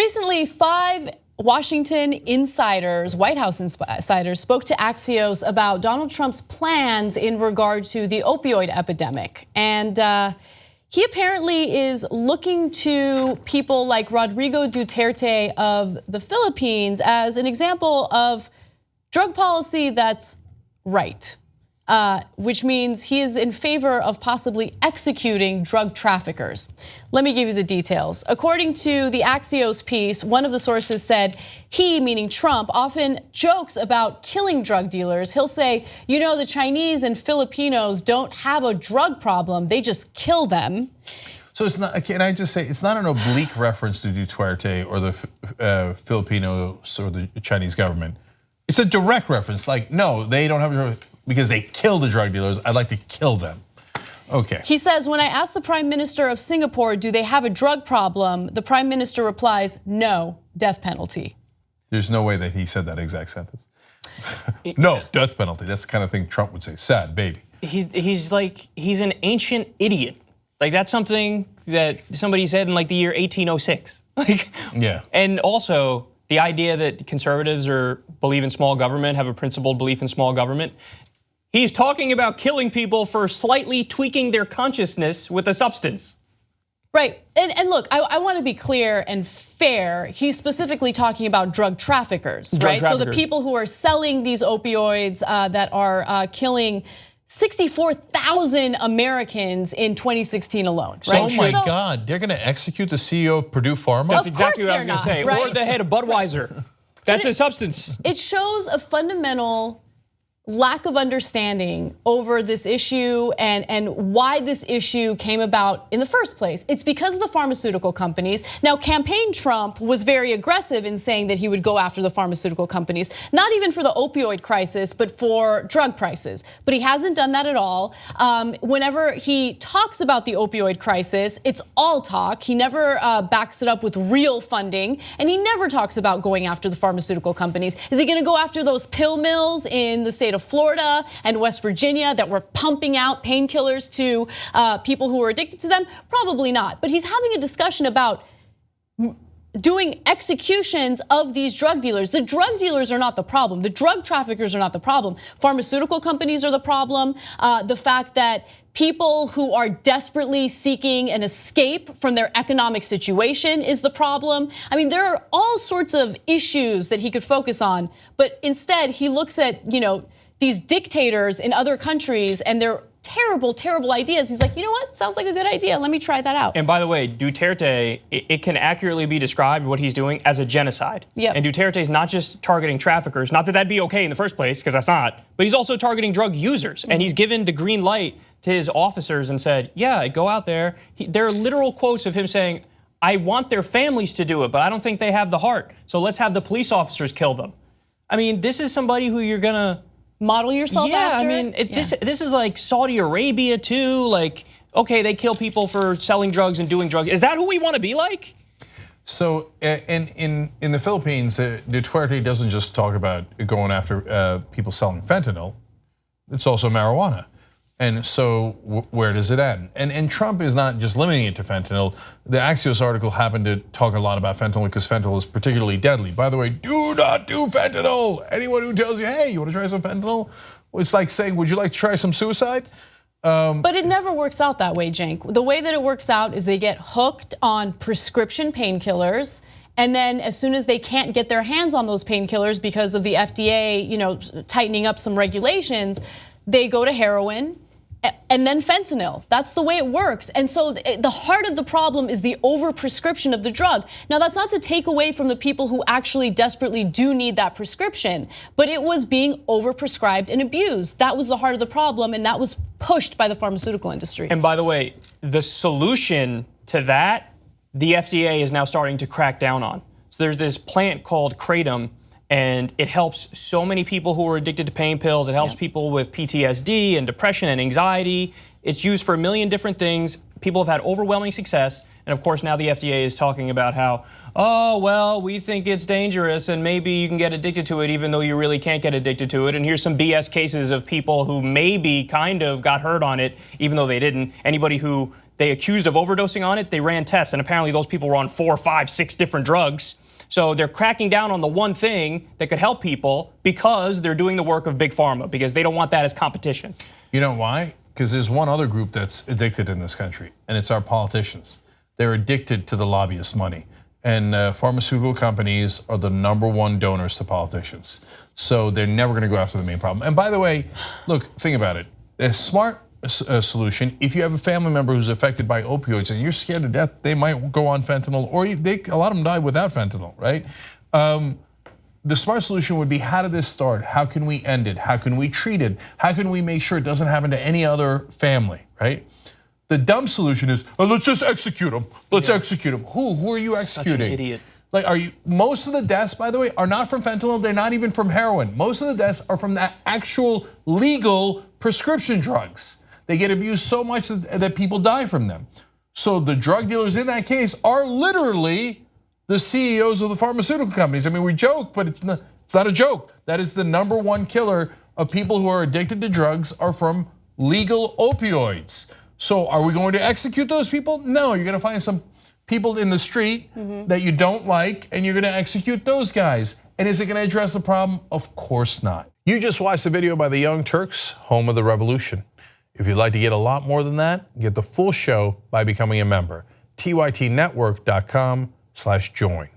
recently, 5 Washington insiders, White House insiders, spoke to Axios about Donald Trump's plans in regard to the opioid epidemic. And he apparently is looking to people like Rodrigo Duterte of the Philippines as an example of drug policy that's right. Which means he is in favor of possibly executing drug traffickers. Let me give you the details. According to the Axios piece, one of the sources said he, meaning Trump, often jokes about killing drug dealers. He'll say, you know, the Chinese and Filipinos don't have a drug problem, they just kill them. So it's not, can I just say, it's not an oblique reference to Duterte or the Filipinos or the Chinese government. It's a direct reference, like, no, they don't have a, because they kill the drug dealers, I'd like to kill them. Okay. He says, when I asked the Prime Minister of Singapore, do they have a drug problem? The Prime Minister replies, no, death penalty. There's no way that he said that exact sentence. No, death penalty, that's the kind of thing Trump would say, sad baby. He's an ancient idiot. Like that's something that somebody said in like the year 1806. Yeah. And also the idea that conservatives believe in small government, have a principled belief in small government. He's talking about killing people for slightly tweaking their consciousness with a substance. Right, and look, I want to be clear and fair. He's specifically talking about drug traffickers, right? So the people who are selling these opioids that are killing 64,000 Americans in 2016 alone, right? Oh my God, they're gonna execute the CEO of Purdue Pharma? That's exactly what I was gonna say, right? Or the head of Budweiser. That's a substance. It shows a fundamental lack of understanding over this issue and why this issue came about in the first place. It's because of the pharmaceutical companies. Now, campaign Trump was very aggressive in saying that he would go after the pharmaceutical companies, not even for the opioid crisis, but for drug prices. But he hasn't done that at all. Whenever he talks about the opioid crisis, it's all talk. He never backs it up with real funding, and he never talks about going after the pharmaceutical companies. Is he gonna go after those pill mills in the state of Florida and West Virginia that were pumping out painkillers to people who were addicted to them? Probably not. But he's having a discussion about doing executions of these drug dealers. The drug dealers are not the problem. The drug traffickers are not the problem. Pharmaceutical companies are the problem. The fact that people who are desperately seeking an escape from their economic situation is the problem. I mean, there are all sorts of issues that he could focus on, but instead he looks at, these dictators in other countries and their terrible, terrible ideas. He's like, you know what? Sounds like a good idea. Let me try that out. And by the way, Duterte, it can accurately be described what he's doing as a genocide. Yep. And Duterte is not just targeting traffickers, not that that'd be okay in the first place, because that's not, but he's also targeting drug users. And he's given the green light to his officers and said, yeah, go out there. There are literal quotes of him saying, I want their families to do it, but I don't think they have the heart. So let's have the police officers kill them. I mean, this is somebody who you're gonna model yourself after? Yeah, I mean, this is like Saudi Arabia too. Like, okay, they kill people for selling drugs and doing drugs. Is that who we want to be like? So in the Philippines, Duterte doesn't just talk about going after people selling fentanyl. It's also marijuana. And so where does it end? And Trump is not just limiting it to fentanyl. The Axios article happened to talk a lot about fentanyl because fentanyl is particularly deadly. By the way, do not do fentanyl. Anyone who tells you, hey, you want to try some fentanyl? It's like saying, would you like to try some suicide? But it never works out that way, Cenk. The way that it works out is they get hooked on prescription painkillers, and then as soon as they can't get their hands on those painkillers because of the FDA, tightening up some regulations, they go to heroin and then fentanyl. That's the way it works. And so the heart of the problem is the overprescription of the drug. Now, that's not to take away from the people who actually desperately do need that prescription, but it was being overprescribed and abused. That was the heart of the problem, and that was pushed by the pharmaceutical industry. And by the way, the solution to that, the FDA is now starting to crack down on. So there's this plant called kratom, and it helps so many people who are addicted to pain pills. It helps people with PTSD and depression and anxiety. It's used for a million different things. People have had overwhelming success. And of course, now the FDA is talking about how, oh, well, we think it's dangerous and maybe you can get addicted to it even though you really can't get addicted to it. And here's some BS cases of people who maybe kind of got hurt on it even though they didn't. Anybody who they accused of overdosing on it, they ran tests, and apparently those people were on 4, 5, 6 different drugs. So they're cracking down on the one thing that could help people because they're doing the work of Big Pharma, because they don't want that as competition. You know why? Because there's one other group that's addicted in this country, and it's our politicians. They're addicted to the lobbyist money. And pharmaceutical companies are the #1 donors to politicians. So they're never gonna go after the main problem. And by the way, look, think about it. A smart solution, if you have a family member who's affected by opioids and you're scared to death, they might go on fentanyl, or a lot of them die without fentanyl, right? The smart solution would be, how did this start? How can we end it? How can we treat it? How can we make sure it doesn't happen to any other family, right? The dumb solution is, oh, let's just execute them. Let's execute them. Who are you executing? Such an idiot. Like, most of the deaths, by the way, are not from fentanyl. They're not even from heroin. Most of the deaths are from the actual legal prescription drugs. They get abused so much that people die from them. So the drug dealers in that case are literally the CEOs of the pharmaceutical companies. I mean, we joke, but it's not a joke. That is the #1 killer of people who are addicted to drugs, are from legal opioids. So are we going to execute those people? No, you're gonna find some people in the street that you don't like, and you're gonna execute those guys. And is it gonna address the problem? Of course not. You just watched a video by the Young Turks, home of the revolution. If you'd like to get a lot more than that, get the full show by becoming a member. tytnetwork.com/join.